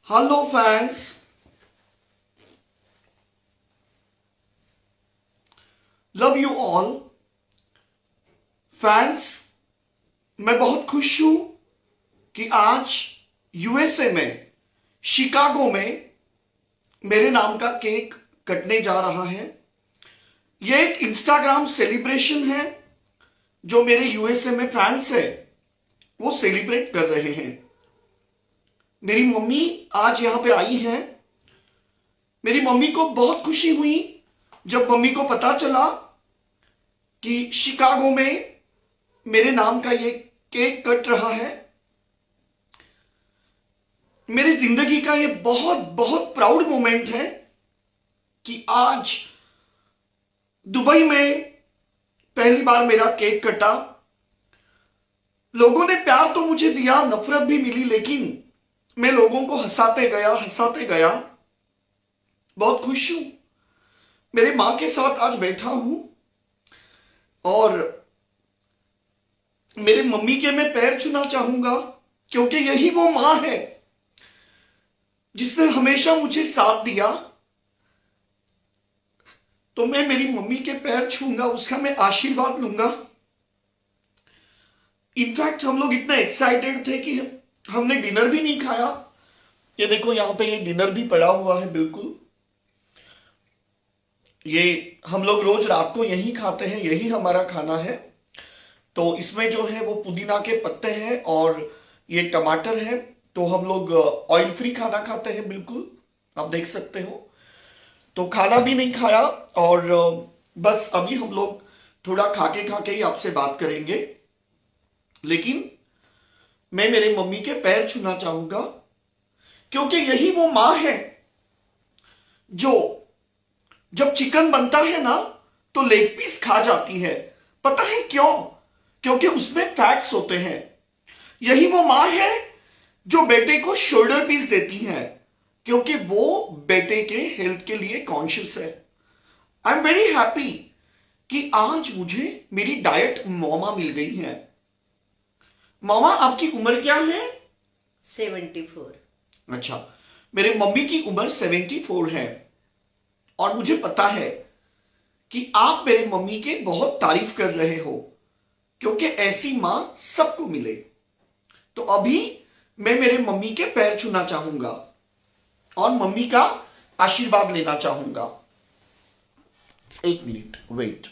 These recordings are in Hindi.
Hello fans, love you all. Fans, मैं बहुत खुश हूं कि आज यूएसए में शिकागो में मेरे नाम का केक कटने जा रहा है। यह एक इंस्टाग्राम सेलिब्रेशन है जो मेरे यूएसए में फैंस है वो सेलिब्रेट कर रहे हैं। मेरी मम्मी आज यहां पे आई है। मेरी मम्मी को बहुत खुशी हुई जब मम्मी को पता चला कि शिकागो में मेरे नाम का ये केक कट रहा है। मेरी जिंदगी का ये बहुत बहुत प्राउड मोमेंट है कि आज दुबई में पहली बार मेरा केक कटा। लोगों ने प्यार तो मुझे दिया, नफरत भी मिली, लेकिन मैं लोगों को हंसाते गया। बहुत खुश हूं। मेरे मां के साथ आज बैठा हूं और मेरे मम्मी के मैं पैर छूना चाहूंगा क्योंकि यही वो मां है जिसने हमेशा मुझे साथ दिया। तो मैं मेरी मम्मी के पैर छूंगा, उसका मैं आशीर्वाद लूंगा। इनफैक्ट हम लोग इतना एक्साइटेड थे कि हमने डिनर भी नहीं खाया। ये देखो यहां पे ये डिनर भी पड़ा हुआ है। बिल्कुल, ये हम लोग रोज रात को यही खाते हैं, यही हमारा खाना है। तो इसमें जो है वो पुदीना के पत्ते हैं और ये टमाटर है। तो हम लोग ऑयल फ्री खाना खाते हैं। बिल्कुल, आप देख सकते हो। तो खाना भी नहीं खाया और बस अभी हम लोग थोड़ा खाके ही आपसे बात करेंगे। लेकिन मैं मेरे मम्मी के पैर छूना चाहूंगा क्योंकि यही वो मां है जो जब चिकन बनता है ना तो लेग पीस खा जाती है। पता है क्यों? क्योंकि उसमें फैट्स होते हैं। यही वो मां है जो बेटे को शोल्डर पीस देती है क्योंकि वो बेटे के हेल्थ के लिए कॉन्शियस है। आई एम वेरी हैप्पी कि आज मुझे मेरी डाइट मामा मिल गई है। मामा, आपकी उम्र क्या है? 74। अच्छा, मेरे मम्मी की उम्र 74 है और मुझे पता है कि आप मेरे मम्मी के बहुत तारीफ कर रहे हो क्योंकि ऐसी मां सबको मिले। तो अभी मैं मेरे मम्मी के पैर छूना चाहूंगा और मम्मी का आशीर्वाद लेना चाहूंगा। एक मिनट वेट।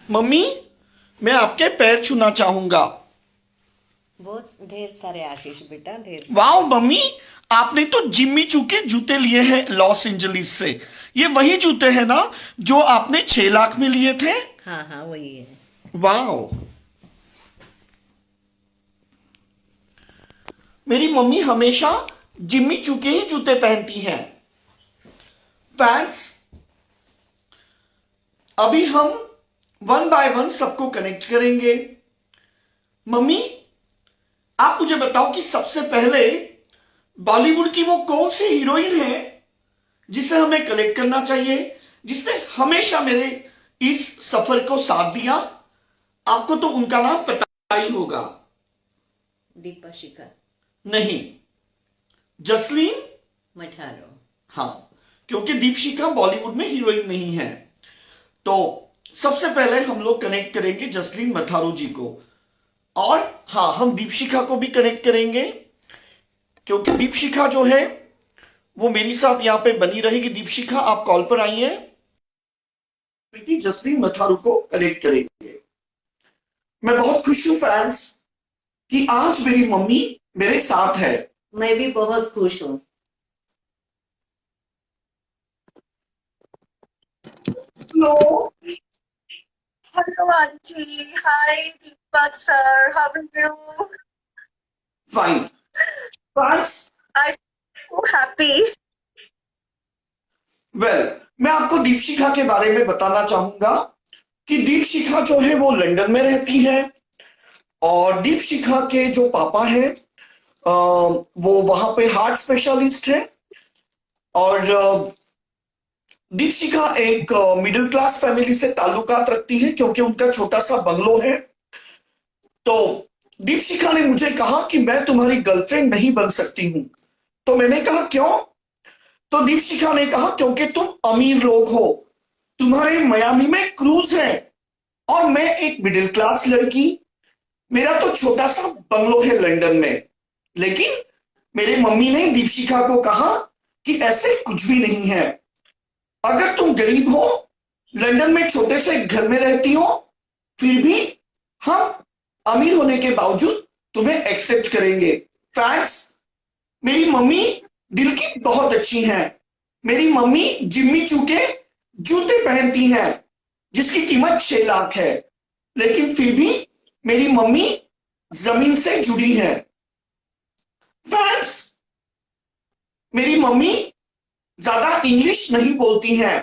मम्मी, मैं आपके पैर छूना चाहूंगा। बहुत ढेर सारे आशीष बेटा, ढेर सारे। वाओ मम्मी, आपने तो जिम्मी चू के जूते लिए हैं लॉस एंजलिस से। ये वही जूते हैं ना जो आपने 6 लाख में लिए थे? हाँ हाँ, वही है। वाओ, मेरी मम्मी हमेशा जिम्मी चू के ही जूते पहनती हैं। फैंस, अभी हम 1 बाय 1 सबको कनेक्ट करेंगे। मम्मी, आप मुझे बताओ कि सबसे पहले बॉलीवुड की वो कौन सी हीरोइन है जिसे हमें कलेक्ट करना चाहिए, जिसने हमेशा मेरे इस सफर को साथ दिया? आपको तो उनका नाम पता ही होगा। दीपा शिखर। नहीं, जसलीन मठारो। हाँ, क्योंकि दीपशिखा बॉलीवुड में हीरोइन नहीं है। तो सबसे पहले हम लोग कनेक्ट करेंगे जसलीन मठारू जी को। और हाँ, हम दीपशिखा को भी कनेक्ट करेंगे क्योंकि दीपशिखा जो है वो मेरी साथ यहां पे बनी रहेगी। दीपशिखा, आप कॉल पर आइए। जसलीन मठारू को कनेक्ट करेंगे। मैं बहुत खुश हूं फैंस कि आज मेरी मम्मी मेरे साथ है। मैं भी बहुत खुश हूँ। लो, Hello, Auntie. Hi, Deepak sir. How are you? Fine fans. I'm so happy. मैं आपको दीपशिखा के बारे में बताना चाहूंगा कि दीपशिखा जो है वो लंदन में रहती है और दीपशिखा के जो पापा है वो वहां पे हार्ट स्पेशलिस्ट है। और दीपशिखा एक मिडिल क्लास फैमिली से ताल्लुकात रखती है क्योंकि उनका छोटा सा बंगलो है। तो दीपशिखा ने मुझे कहा कि मैं तुम्हारी गर्लफ्रेंड नहीं बन सकती हूं। तो मैंने कहा क्यों? तो दीपशिखा ने कहा क्योंकि तुम अमीर लोग हो, तुम्हारे मियामी में क्रूज है और मैं एक मिडिल क्लास लड़की। मेरा तो छोटा सा बंगलो है लंदन में। लेकिन मेरी मम्मी ने दीपशिखा को कहा कि ऐसे कुछ भी नहीं है। अगर तुम गरीब हो, लंदन में छोटे से घर में रहती हो, फिर भी हम अमीर होने के बावजूद तुम्हें एक्सेप्ट करेंगे। फैक्ट्स, मेरी मम्मी दिल की बहुत अच्छी हैं। मेरी मम्मी जिम्मी चू के जूते पहनती हैं जिसकी कीमत 6 लाख है, लेकिन फिर भी मेरी मम्मी जमीन से जुड़ी है। फैक्ट्स, मेरी मम्मी ज्यादा इंग्लिश नहीं बोलती हैं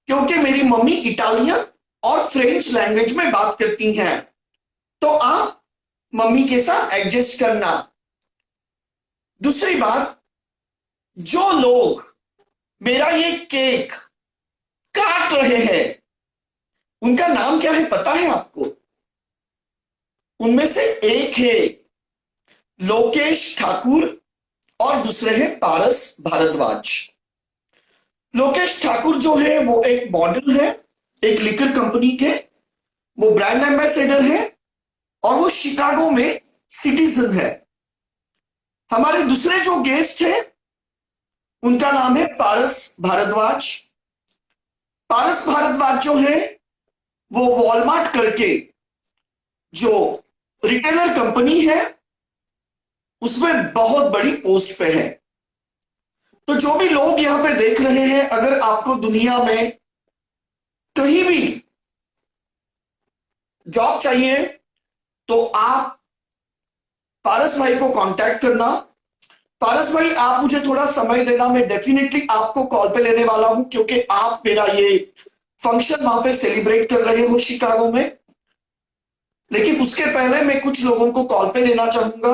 क्योंकि मेरी मम्मी इटालियन और फ्रेंच लैंग्वेज में बात करती हैं। तो आप मम्मी के साथ एडजस्ट करना। दूसरी बात, जो लोग मेरा ये केक काट रहे हैं उनका नाम क्या है पता है आपको? उनमें से एक है लोकेश ठाकुर और दूसरे हैं पारस भारद्वाज। लोकेश ठाकुर जो है वो एक मॉडल है, एक लिकर कंपनी के, वो ब्रांड एम्बेसडर है और वो शिकागो में सिटीजन है। हमारे दूसरे जो गेस्ट हैं उनका नाम है पारस भारद्वाज। पारस भारद्वाज जो है वो वॉलमार्ट करके जो रिटेलर कंपनी है उसमें बहुत बड़ी पोस्ट पे है। तो जो भी लोग यहां पे देख रहे हैं, अगर आपको दुनिया में कहीं भी जॉब चाहिए तो आप पारस भाई को कांटेक्ट करना। पारस भाई, आप मुझे थोड़ा समय देना, मैं डेफिनेटली आपको कॉल पे लेने वाला हूं क्योंकि आप मेरा ये फंक्शन वहां पे सेलिब्रेट कर रहे हो शिकागो में। लेकिन उसके पहले मैं कुछ लोगों को कॉल पे लेना चाहूंगा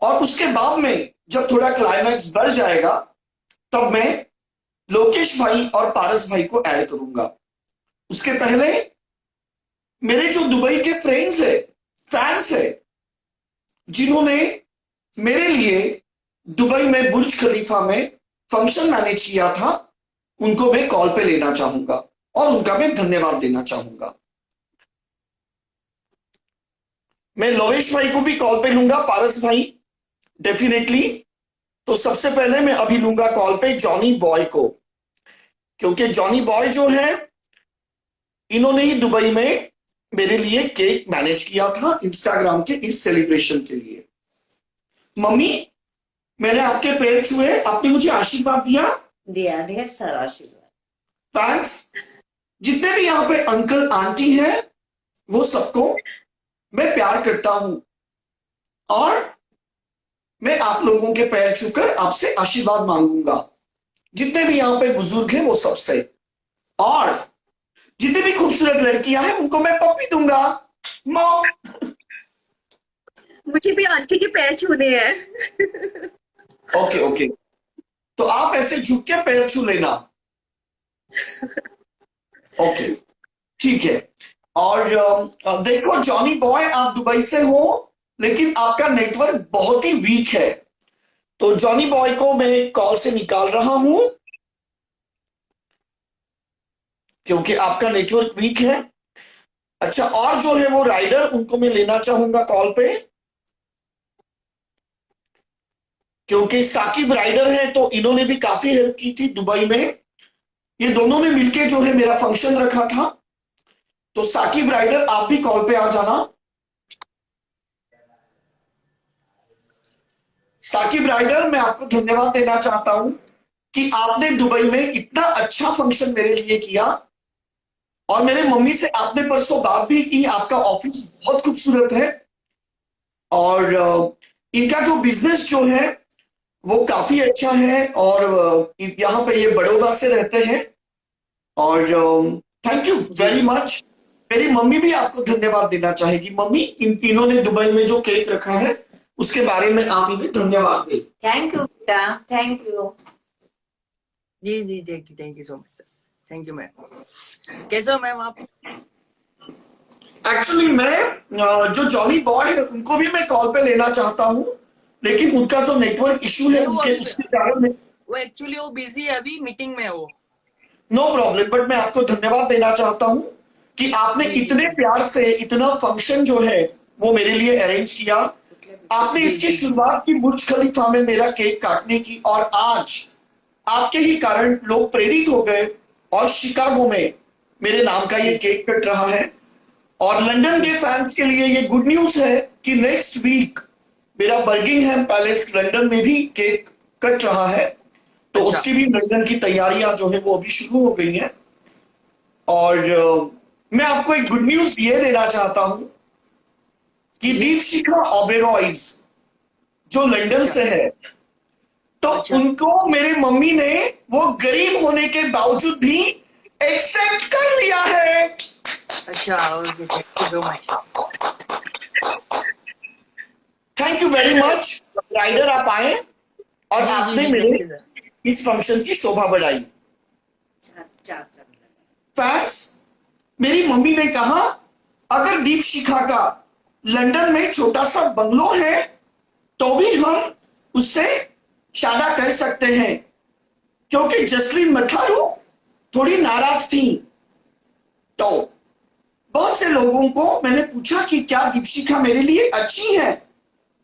और उसके बाद में जब थोड़ा क्लाइमैक्स बढ़ जाएगा तब मैं लोकेश भाई और पारस भाई को ऐड करूंगा। उसके पहले मेरे जो दुबई के फ्रेंड्स है, फैंस है, जिन्होंने मेरे लिए दुबई में बुर्ज खलीफा में फंक्शन मैनेज किया था, उनको मैं कॉल पे लेना चाहूंगा और उनका मैं धन्यवाद देना चाहूंगा। मैं लोकेश भाई को भी कॉल पे लूंगा, पारस भाई डेफिनेटली। तो सबसे पहले मैं अभी लूंगा कॉल पे जॉनी बॉय को, क्योंकि जॉनी बॉय जो है इन्होंने ही दुबई में मेरे लिए केक मैनेज किया था इंस्टाग्राम के इस सेलिब्रेशन के लिए। मम्मी, मैंने आपके पैर छुए, आपने मुझे आशीर्वाद दिया। दिया, ढेर सारा आशीर्वाद। थैंक्स। जितने भी यहाँ पे अंकल आंटी हैं वो सबको मैं प्यार करता हूं और मैं आप लोगों के पैर छूकर आपसे आशीर्वाद मांगूंगा। जितने भी यहाँ पे बुजुर्ग हैं वो सबसे, और जितनी भी खूबसूरत लड़कियां हैं उनको मैं पप्पी दूंगा। मॉम, मुझे भी आंटी के पैर छूने हैं। ओके ओके, तो आप ऐसे झुक के पैर छू लेना। ओके, ठीक है। और देखो जॉनी बॉय, आप दुबई से हो लेकिन आपका नेटवर्क बहुत ही वीक है, तो जॉनी बॉय को मैं कॉल से निकाल रहा हूं क्योंकि आपका नेटवर्क वीक है। अच्छा, और जो है वो राइडर, उनको मैं लेना चाहूंगा कॉल पे, क्योंकि साकिब राइडर है तो इन्होंने भी काफी हेल्प की थी दुबई में। ये दोनों ने मिलके जो है मेरा फंक्शन रखा था। तो साकिब राइडर, आप भी कॉल पे आ जाना। साकिब राइडर, मैं आपको धन्यवाद देना चाहता हूं कि आपने दुबई में इतना अच्छा फंक्शन मेरे लिए किया और मेरे मम्मी से आपने परसों बात भी की। आपका ऑफिस बहुत खूबसूरत है और इनका जो बिजनेस जो है वो काफी अच्छा है और यहाँ पे ये बड़ौदा से रहते हैं और थैंक यू वेरी मच। मेरी मम्मी भी आपको धन्यवाद देना चाहेगी। मम्मी, इन्होंने दुबई में जो केक रखा है उसके बारे में आप इन्हें धन्यवाद दें। थैंक यू बेटा, थैंक यू। जी जी, thank you so much sir, thank you ma'am. कैसे हो मैम आप? एक्चुअली मैं जो जॉनी बॉय है उनको भी मैं कॉल पे लेना चाहता हूँ, लेकिन उनका जो नेटवर्क इशू है नहीं, उनके उसके कारण वो एक्चुअली वो बिजी है, अभी मीटिंग में है वो। नो प्रॉब्लम, बट मैं आपको धन्यवाद देना चाहता हूँ कि आपने जी जी इतने प्यार से इतना फंक्शन जो है वो मेरे लिए अरेंज किया। आपने जी इसकी जी शुरुआत की बुर्ज खलीफा में मेरा केक काटने की, और आज आपके ही कारण लोग प्रेरित हो गए और शिकागो में मेरे नाम का ये जी केक कट रहा है। और लंदन के फैंस के लिए ये गुड न्यूज है कि नेक्स्ट वीक मेरा बर्गिंगहैम पैलेस लंदन में भी केक कट रहा है, तो अच्छा उसकी भी लंदन की तैयारियां जो है वो अभी शुरू हो गई हैं। और मैं आपको एक गुड न्यूज ये देना चाहता हूं कि जी दीपशिखा ओबेरॉयज जो लंदन अच्छा से है, तो अच्छा उनको मेरे मम्मी ने वो गरीब होने के बावजूद भी एक्सेप्ट कर लिया है। अच्छा, okay, thank you so much. Thank you very much rider, आप आए और जी जी आपने जी, मेरे थैंक यू सर। इस फंक्शन की शोभा बढ़ाई। फैंस, मेरी मम्मी ने कहा अगर दीपशिखा का लंदन में छोटा सा बंगलो है तो भी हम उससे शादा कर सकते हैं, क्योंकि जसलीन मठारू थोड़ी नाराज थी। तो बहुत से लोगों को मैंने पूछा कि क्या दीपशिखा मेरे लिए अच्छी है,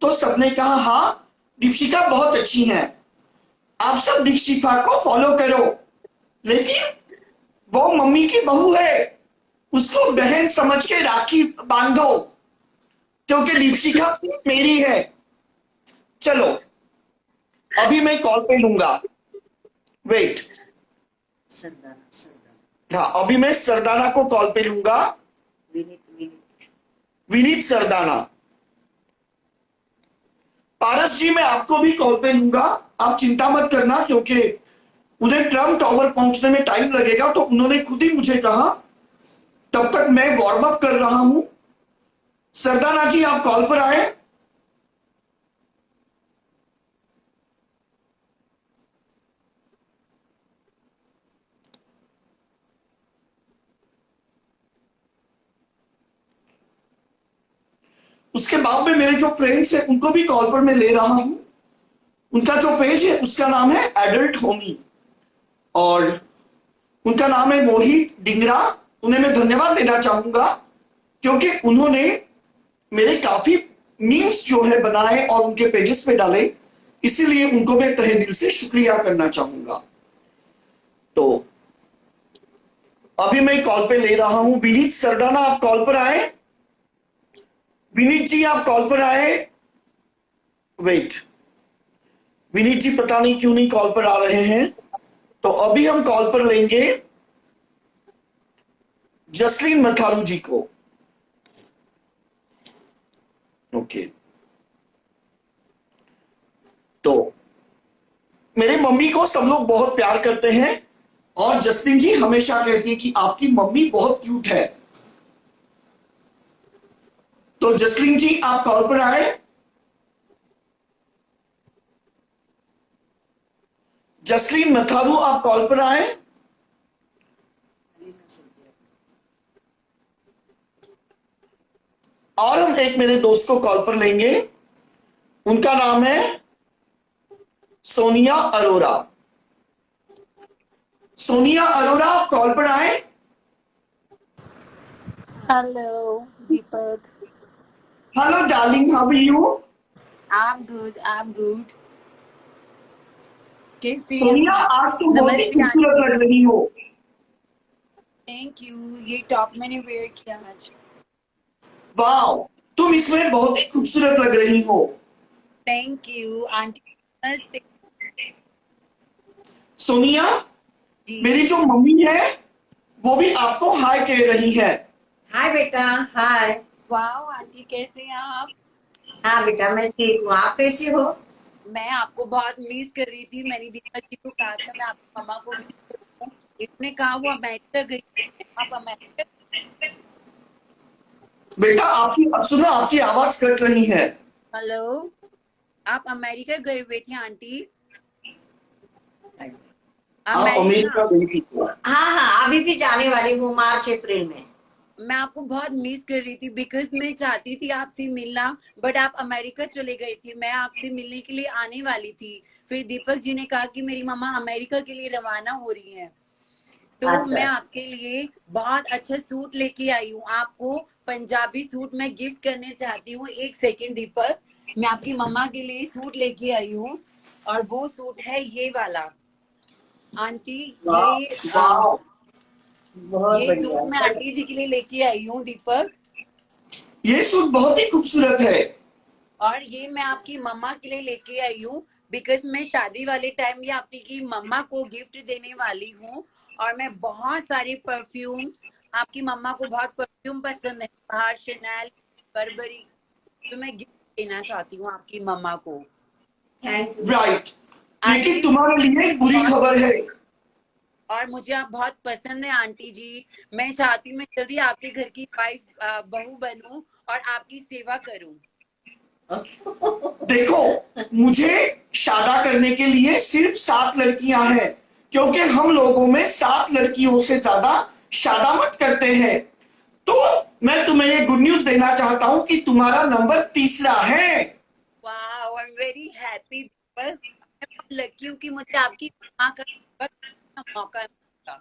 तो सबने कहा हाँ दीपशिखा बहुत अच्छी है, आप सब दीपशिखा को फॉलो करो। लेकिन वो मम्मी की बहू है, उसको बहन समझ के राखी बांधो, क्योंकि दीपशिखा सिर्फ मेरी है। चलो अभी मैं कॉल पे लूंगा, वेट। हाँ, अभी मैं सरदाना को कॉल पे लूंगा, विनीत सरदाना। पारस जी मैं आपको भी कॉल पे लूंगा, आप चिंता मत करना, क्योंकि उन्हें ट्रम्प टावर पहुंचने में टाइम लगेगा, तो उन्होंने खुद ही मुझे कहा तब तक मैं वार्म अप कर रहा हूं। सरदाना जी आप कॉल पर आए। उसके बाद में मेरे जो फ्रेंड्स हैं उनको भी कॉल पर मैं ले रहा हूं। उनका जो पेज है उसका नाम है एडल्ट होमी, और उनका नाम है मोहित डिंगरा। उन्हें मैं धन्यवाद देना चाहूंगा क्योंकि उन्होंने मेरे काफी मीम्स जो है बनाए और उनके पेजेस पे डाले, इसीलिए उनको मैं तहे दिल से शुक्रिया करना चाहूंगा। तो अभी मैं कॉल पे ले रहा हूं विनीत सरदाना, आप कॉल पर आए। विनीत जी आप कॉल पर आए। वेट, विनीत जी पता नहीं क्यों नहीं कॉल पर आ रहे हैं, तो अभी हम कॉल पर लेंगे जसलीन मठारू जी को। ओके, तो मेरे मम्मी को सब लोग बहुत प्यार करते हैं, और जसलीन जी हमेशा कहती है कि आपकी मम्मी बहुत क्यूट है। तो जसलीन जी आप कॉल पर आए। जसलीन मथारू आप कॉल पर आए। और हम एक मेरे दोस्त को कॉल पर लेंगे, उनका नाम है सोनिया अरोरा। सोनिया अरोरा आप कॉल पर आए। Hello, Deepak. Hello darling, how are you? I'm good. I'm good. कैसी सोनिया हैं आप? आज तो बहुत ही नमस्ते खूबसूरत लग रही हो। Thank you. ये टॉप मैंने वेयर किया आज। वाओ, तुम इसमें बहुत ही खूबसूरत लग रही हो। Thank you aunty. नमस्ते सोनिया, जी। मेरी जो मम्मी है वो भी आपको हाय कह रही है। हाय बेटा, हाय। वाओ आंटी, कैसे हैं आप? हाँ बेटा, मैं ठीक हूँ, आप कैसी हो? मैं आपको बहुत मिस कर रही थी। मैंने दीपक जी को कहा था मैं आपकी मम्मा को मिस करूँ। इन्होंने कहा वो अमेरिका गई है। आप अमेरिका? बेटा आपकी सुनो, आपकी आवाज कट रही है। हेलो, आप अमेरिका गए हुए थे आंटी? आप अमेरिका गई थी। हाँ हाँ, अभी भी जाने वाली हूँ, मार्च अप्रैल में। मैं आपको बहुत मिस कर रही थी बिकॉज मैं चाहती थी आपसे मिलना, बट आप अमेरिका चले गए थे। मैं आपसे मिलने के लिए आने वाली थी, फिर दीपक जी ने कहा कि मेरी मम्मा अमेरिका के लिए रवाना हो रही है, तो अच्छा। मैं आपके लिए बहुत अच्छा सूट लेके आई हूँ। आपको पंजाबी सूट मैं गिफ्ट करने चाहती हूँ। एक सेकंड दीपक, मैं आपकी मम्मा के लिए सूट लेके आई हूँ, और वो सूट है ये वाला। आंटी ये वाह, बहुत ये सूट मैं बढ़िया। आंटी जी के लिए लेके आई हूँ दीपक, ये सूट बहुत ही खूबसूरत है। और ये मैं आपकी मम्मा के लिए लेके आई हूँ बिकॉज मैं शादी वाले टाइम ये आपकी मम्मा को गिफ्ट देने वाली हूँ। और मैं बहुत सारे परफ्यूम, आपकी मम्मा को बहुत परफ्यूम पसंद है, बाहर शनैल, बर्बरी, तो मैं गिफ्ट देना चाहती हूँ आपकी मम्मा को। Thank you. राइट, लेकिन आंटी तुम्हारे लिए एक बुरी खबर है। और मुझे आप बहुत पसंद है आंटी जी। मैं चाहती हूँ मैं जल्दी आपके घर की वाइफ बहू बनूं और आपकी सेवा करूं। देखो, मुझे शादा करने के लिए सिर्फ 7 लड़कियां हैं, क्योंकि हम लोगों में 7 लड़कियों से ज्यादा शादा मत करते हैं। तो मैं तुम्हें ये गुड न्यूज देना चाहता हूं कि तुम्हारा नंबर 3 है। वाह, आई एम वेरी हैप्पी दीपक। मैं बहुत लकी हूँ कि मुझे आपकी मम्मा का मौका मिला।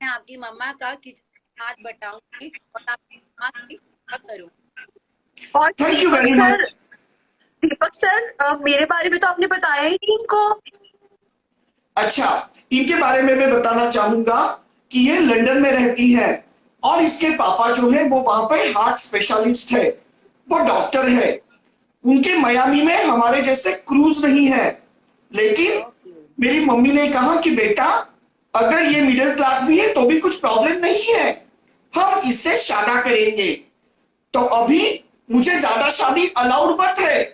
मैं आपकी मम्मा का किचन हाथ बटाऊंगी और आपकी मम्मा की सेवा करूंगी। और thank you very much. Deepak sir मेरे बारे में तो आपने बताया ही नहीं इनको। अच्छा, इनके बारे में मैं बताना चाहूंगा कि ये लंदन में रहती है, और इसके पापा जो है वो वहां पे हार्ट स्पेशलिस्ट है, वो डॉक्टर है। उनके मियामी में हमारे जैसे क्रूज नहीं है, लेकिन मेरी मम्मी ने कहा कि बेटा, अगर ये मिडिल क्लास भी है तो भी कुछ प्रॉब्लम नहीं है, हम इससे शादा करेंगे। तो अभी मुझे ज्यादा शादी अलाउड मत है,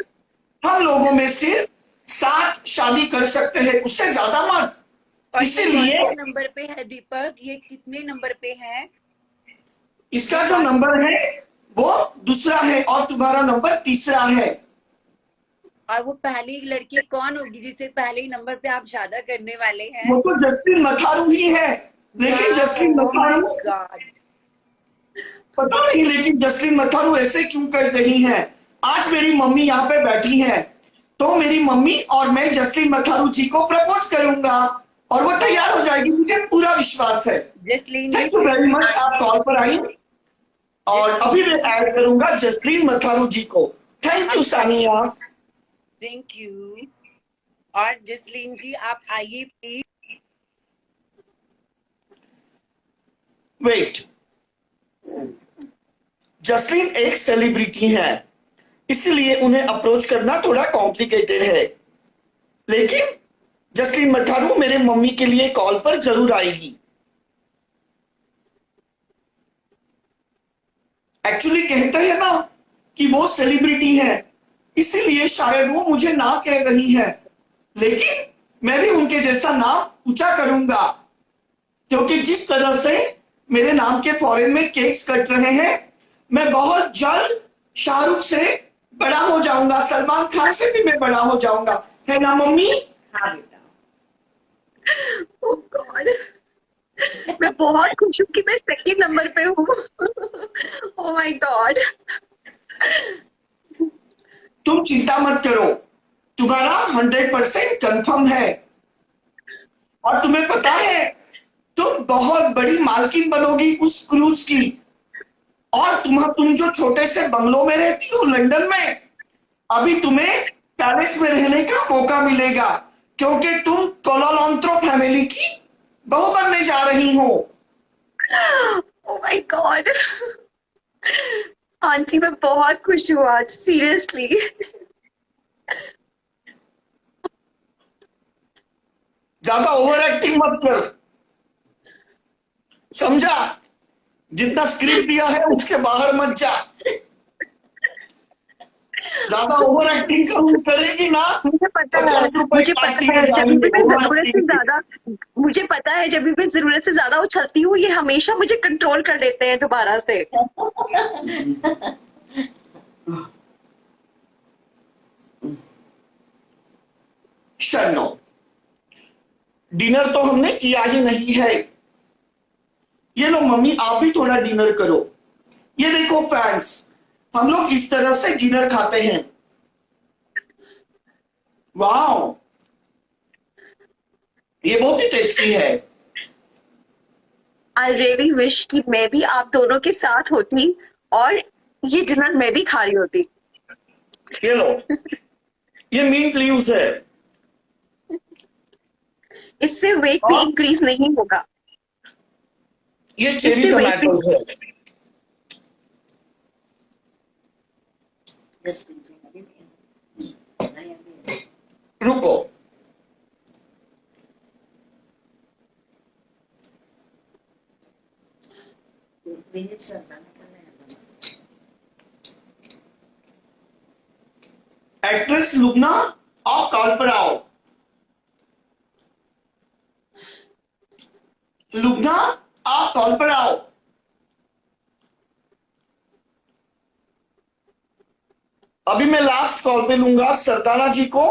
हम लोगों में सिर्फ 7 शादी कर सकते हैं, उससे ज्यादा मत। और ये इसीलिए कौन से नंबर पे है दीपक? ये कितने नंबर पे है? इसका जो नंबर है वो दूसरा है, और तुम्हारा नंबर 3 है। और वो पहली लड़की कौन होगी जिसे पहले ही नंबर पे आप शादा करने वाले हैं? वो तो जस्टिन मथारू ही है, लेकिन जस्टिन मथारू गॉड, पता नहीं, लेकिन जस्टिन मथारू ऐसे क्यों कर रही हैं। आज मेरी मम्मी यहाँ पे बैठी हैं, तो मेरी मम्मी और मैं जस्टिन मथारू जी को प्रपोज करूंगा और वो तैयार हो जाएगी, मुझे पूरा विश्वास है। Jasleen thank you very much, आप कॉल पर आई, और अभी मैं ऐड करूंगा जस्टिन मथारू जी को। Thank you Sania. Thank you. और जसलीन जी आप आइए प्लीज। वेट, जसलीन एक सेलिब्रिटी है, इसलिए उन्हें अप्रोच करना थोड़ा कॉम्प्लिकेटेड है, लेकिन जसलीन मथारू मेरे मम्मी के लिए कॉल पर जरूर आएगी। एक्चुअली कहते हैं ना कि वो सेलिब्रिटी है, इसीलिए शायद वो मुझे ना कह रही है, लेकिन मैं भी उनके जैसा नाम ऊंचा करूंगा, क्योंकि जिस तरह से मेरे नाम के फॉरेन में केक्स कट रहे हैं, मैं बहुत जल्द शाहरुख से बड़ा हो जाऊंगा, सलमान खान से भी मैं बड़ा हो जाऊंगा, है ना मम्मी? हाँ बेटा। Oh God. मैं बहुत खुश हूँ कि मैं सेकंड नंबर पे हूँ। Oh my God. तुम चिंता मत करो, तुम्हारा 100% कंफर्म है, और तुम्हें पता है तुम बहुत बड़ी मालकिन बनोगी उस क्रूज की, और तुम जो छोटे से बंगलों में रहती हो लंदन में, अभी तुम्हें पेरिस में रहने का मौका मिलेगा, क्योंकि तुम कोलालंत्रो फैमिली की बहू बनने जा रही हो। Oh my God. आंटी मैं बहुत खुश हूँ आज, सीरियसली। ज्यादा ओवर एक्टिंग मत कर, समझा? जितना स्क्रिप्ट दिया है उसके बाहर मत जा। ज्यादा ओवर एक्टिंग करेगी ना, मुझे पता है, 50 रुपए मुझे पार्टी पता में है, जब जाएंगे भी मैं ओवर जरूरत से एक्टिंग। ज्यादा, मुझे पता है जब भी मैं जरूरत से ज्यादा उछलती हूँ, ये हमेशा मुझे कंट्रोल कर लेते हैं दोबारा से। शर्नो, डिनर तो हमने किया ही नहीं है। ये लो मम्मी, आप भी थोड़ा डिनर करो। ये देखो फ्रेंड्स, हम लोग इस तरह से डिनर खाते हैं। वाह, ये बहुत ही टेस्टी है। आई रियली विश कि मैं भी आप दोनों के साथ होती और ये डिनर मैं भी खा रही होती। ये लो, ये मिंट लीव्स है। इससे वेट भी इंक्रीज नहीं होगा। ये चेरी इससे weight टमाटो है। रुको, एक्ट्रेस लुबना, आप कॉल पर आओ। लुबना, आप कॉल पर आओ। अभी मैं लास्ट कॉल पे लूंगा सरदाना जी को।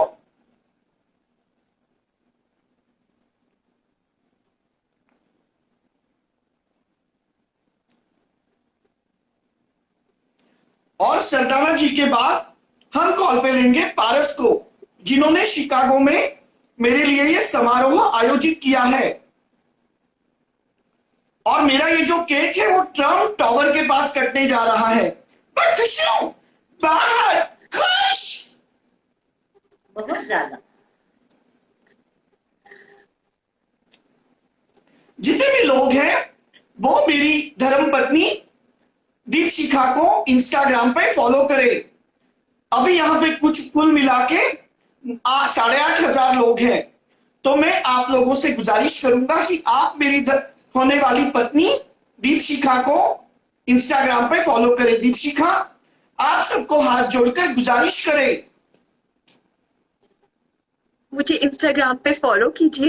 और सरदाना जी के बाद हम कॉल पे लेंगे पारस को, जिन्होंने शिकागो में मेरे लिए ये समारोह आयोजित किया है। और मेरा ये जो केक है वो ट्रम्प टावर के पास कटने जा रहा है। मैं खुश हूं, बहुत खुश। बहुत ज्यादा। जितने भी लोग हैं वो मेरी धर्म पत्नी दीपशिखा को इंस्टाग्राम पे फॉलो करें। अभी यहां पे कुछ कुल मिला के 8,500 लोग हैं। तो मैं आप लोगों से गुजारिश करूंगा कि आप मेरी होने वाली पत्नी दीपशिखा को इंस्टाग्राम पे फॉलो करें। दीपशिखा, आप सबको हाथ जोड़कर गुजारिश करें, मुझे इंस्टाग्राम पे फॉलो कीजिए।